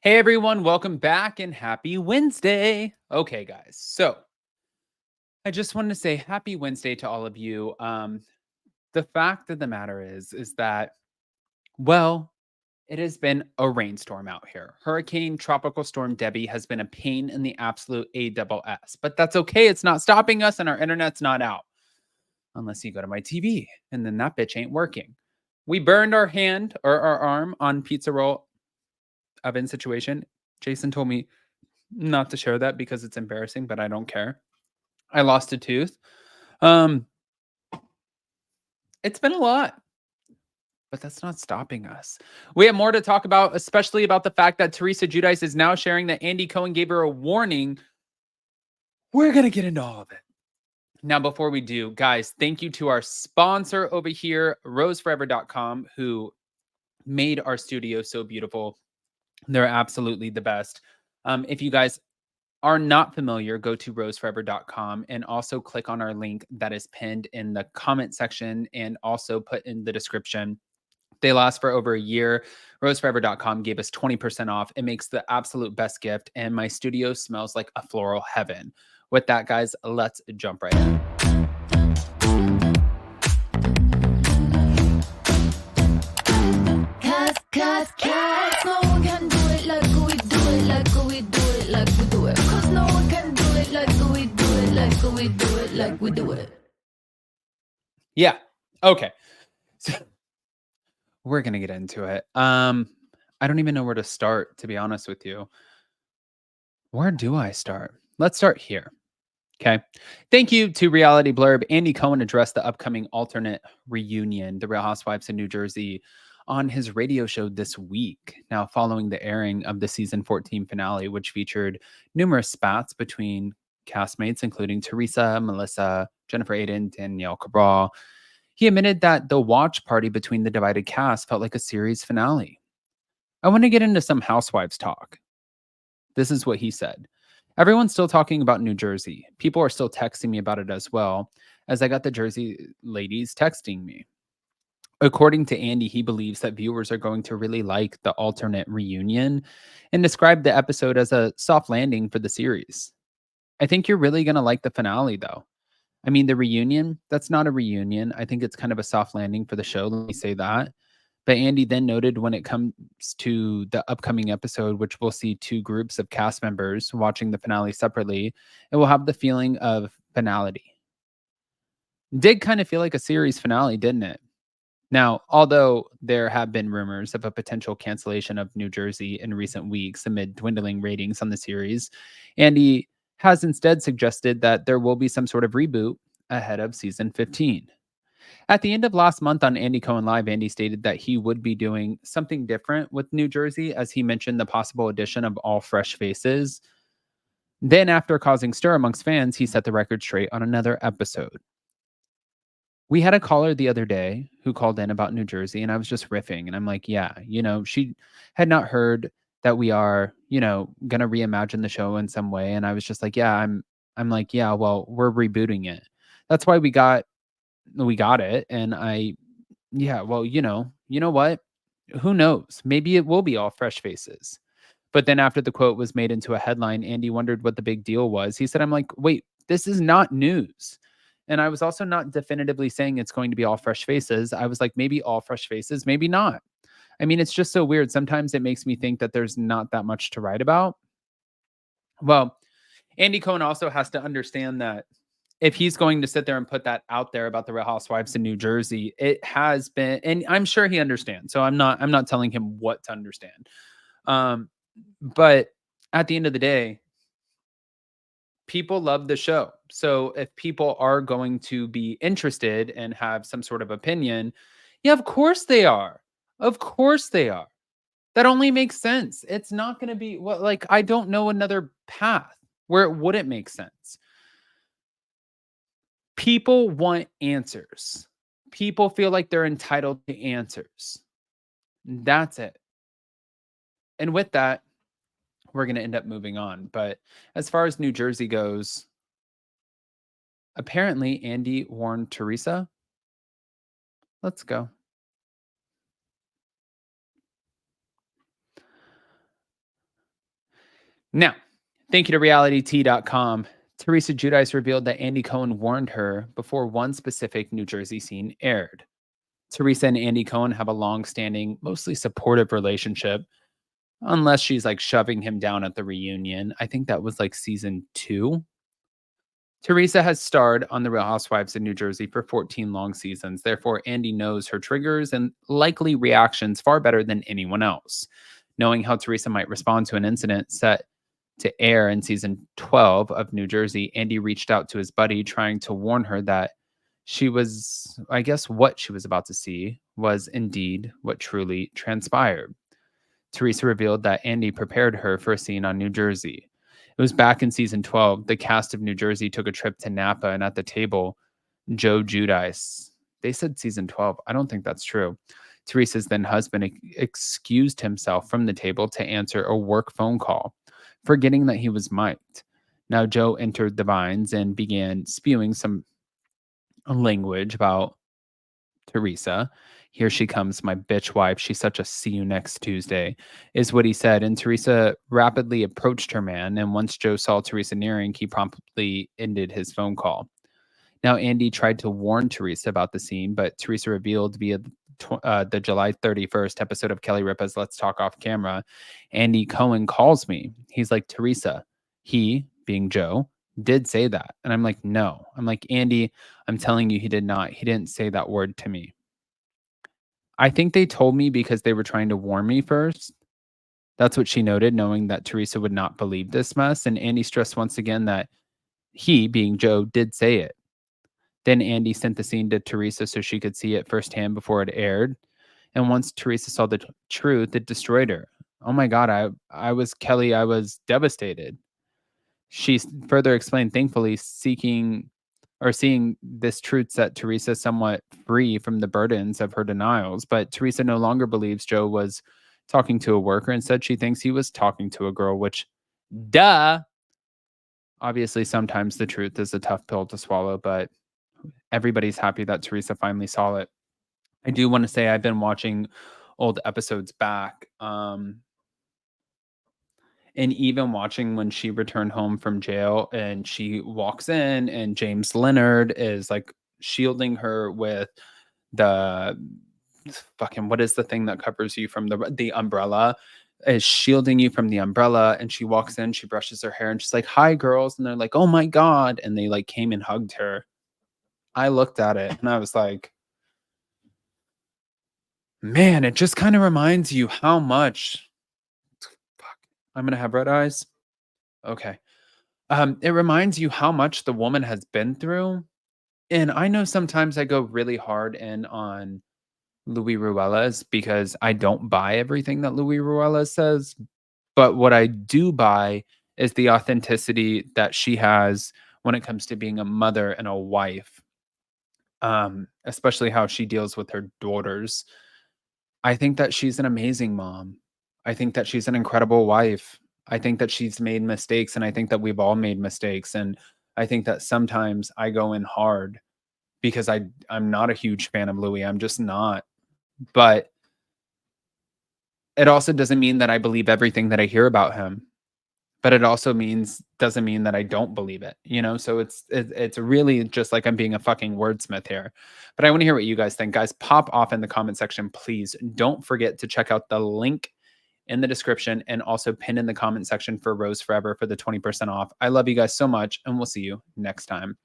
Hey everyone, welcome back and happy Wednesday. Okay, guys. So I just wanted to say happy Wednesday to all of you. The fact of the matter is that, well, it has been a rainstorm out here. Hurricane Tropical Storm Debbie has been a pain in the absolute ASS, but that's okay. It's not stopping us and our internet's not out unless you go to my TV and then that bitch ain't working. We burned our hand or our arm on pizza roll oven situation. Jason told me not to share that because it's embarrassing, but I don't care. I lost a tooth. Um, it's been a lot, but that's not stopping us. We have more to talk about, especially about the fact that Teresa Giudice is now sharing that Andy Cohen gave her a warning. We're going to get into all of it. Now, before we do, guys, thank you to our sponsor over here, roseforever.com, who made our studio so beautiful. They're absolutely the best. If you guys are not familiar, go to roseforever.com and also click on our link that is pinned in the comment section and also put in the description. They last for over a year. Roseforever.com gave us 20% off. It makes the absolute best gift, and my studio smells like a floral heaven. With that, guys, let's jump right in. Cause no one can do it like we do it, like we do it, like we do it. Cause no one can do it like we do it, like we do it, like we do it. Yeah. Okay. So we're gonna get into it. I don't even know where to start, to be honest with you. Where do I start? Let's start here. Okay. Thank you to Reality Blurb. Andy Cohen addressed the upcoming alternate reunion, The Real Housewives of New Jersey, on his radio show this week. Now, following the airing of the season 14 finale, which featured numerous spats between castmates, including Teresa, Melissa, Jennifer Aiden, Danielle Cabral, he admitted that the watch party between the divided cast felt like a series finale. I want to get into some Housewives talk. This is what he said. Everyone's still talking about New Jersey. People are still texting me about it as well, as I got the Jersey ladies texting me. According to Andy, he believes that viewers are going to really like the alternate reunion and described the episode as a soft landing for the series. I think you're really going to like the finale, though. I mean, the reunion, that's not a reunion. I think it's kind of a soft landing for the show. Let me say that. But Andy then noted when it comes to the upcoming episode, which we'll see two groups of cast members watching the finale separately, it will have the feeling of finality. Did kind of feel like a series finale, didn't it? Now, although there have been rumors of a potential cancellation of New Jersey in recent weeks amid dwindling ratings on the series, Andy has instead suggested that there will be some sort of reboot ahead of season 15. At the end of last month on Andy Cohen Live, Andy stated that he would be doing something different with New Jersey, as he mentioned the possible addition of all fresh faces. Then, after causing stir amongst fans, he set the record straight on another episode. We had a caller the other day who called in about New Jersey, and I was just riffing, and I'm like, yeah, she had not heard that we are, going to reimagine the show in some way. And I was just like, yeah, I'm like, yeah, well, we're rebooting it. That's why we got it. And yeah, well, you know what? Who knows? Maybe it will be all fresh faces. But then after the quote was made into a headline, Andy wondered what the big deal was. He said, I'm like, wait, this is not news. And I was also not definitively saying it's going to be all fresh faces. I was like, maybe all fresh faces, maybe not. I mean, it's just so weird. Sometimes it makes me think that there's not that much to write about. Well, Andy Cohen also has to understand that if he's going to sit there and put that out there about the Real Housewives in New Jersey, it has been, and I'm sure he understands. So I'm not telling him what to understand. But at the end of the day, people love the show. So if people are going to be interested and have some sort of opinion, yeah, of course they are. Of course they are. That only makes sense. It's not going to be like I don't know another path where it wouldn't make sense. People want answers. People feel like they're entitled to answers. That's it. And with that, we're going to end up moving on. But as far as New Jersey goes, apparently Andy warned Teresa. Let's go. Now, thank you to realityt.com. Teresa Giudice revealed that Andy Cohen warned her before one specific New Jersey scene aired. Teresa and Andy Cohen have a long-standing, mostly supportive relationship, unless she's like shoving him down at the reunion. I think that was like season 2. Teresa has starred on The Real Housewives of New Jersey for 14 long seasons. Therefore, Andy knows her triggers and likely reactions far better than anyone else. Knowing how Teresa might respond to an incident set to air in season 12 of New Jersey, Andy reached out to his buddy, trying to warn her that what she was about to see was indeed what truly transpired. Teresa revealed that Andy prepared her for a scene on New Jersey. It was back in season 12. The cast of New Jersey took a trip to Napa, and at the table, Joe Giudice. They said season 12. I don't think that's true. Teresa's then husband excused himself from the table to answer a work phone call, forgetting that he was mic'd. Now, Joe entered the vines and began spewing some language about Teresa. Here she comes, my bitch wife. She's such a see you next Tuesday, is what he said. And Teresa rapidly approached her man. And once Joe saw Teresa nearing, he promptly ended his phone call. Now, Andy tried to warn Teresa about the scene, but Teresa revealed via the July 31st episode of Kelly Ripa's Let's Talk Off Camera, Andy Cohen calls me. He's like, Teresa, he, being Joe, did say that. And I'm like, no. I'm like, Andy, I'm telling you, he did not. He didn't say that word to me. I think they told me because they were trying to warn me first. That's what she noted, knowing that Teresa would not believe this mess. And Andy stressed once again that he, being Joe, did say it. Then Andy sent the scene to Teresa so she could see it firsthand before it aired. And once Teresa saw the truth, it destroyed her. Oh my God, I was Kelly, I was devastated. She further explained, thankfully, seeing this truth set Teresa somewhat free from the burdens of her denials. But Teresa no longer believes Joe was talking to a worker. Instead, she thinks he was talking to a girl, which, duh. Obviously, sometimes the truth is a tough pill to swallow, but everybody's happy that Teresa finally saw it. I do want to say I've been watching old episodes back. And even watching when she returned home from jail and she walks in and James Leonard is like shielding her with the fucking, what is the thing that covers you from the umbrella, is shielding you from the umbrella. And she walks in, she brushes her hair and she's like, hi girls. And they're like, oh my God. And they like came and hugged her. I looked at it and I was like, man, it just kind of reminds you how much, fuck, I'm going to have red eyes. Okay. It reminds you how much the woman has been through. And I know sometimes I go really hard in on Louis Ruelas because I don't buy everything that Louis Ruelas says. But what I do buy is the authenticity that she has when it comes to being a mother and a wife, especially how she deals with her daughters. I think that she's an amazing mom. I think that she's an incredible wife. I think that she's made mistakes, and I think that we've all made mistakes. And I think that sometimes I go in hard because I'm not a huge fan of Louis. I'm just not. But it also doesn't mean that I believe everything that I hear about him. But it also doesn't mean that I don't believe it, you know? So it's really just like I'm being a fucking wordsmith here. But I want to hear what you guys think. Guys, pop off in the comment section, please. Don't forget to check out the link in the description and also pin in the comment section for Rose Forever for the 20% off. I love you guys so much, and we'll see you next time.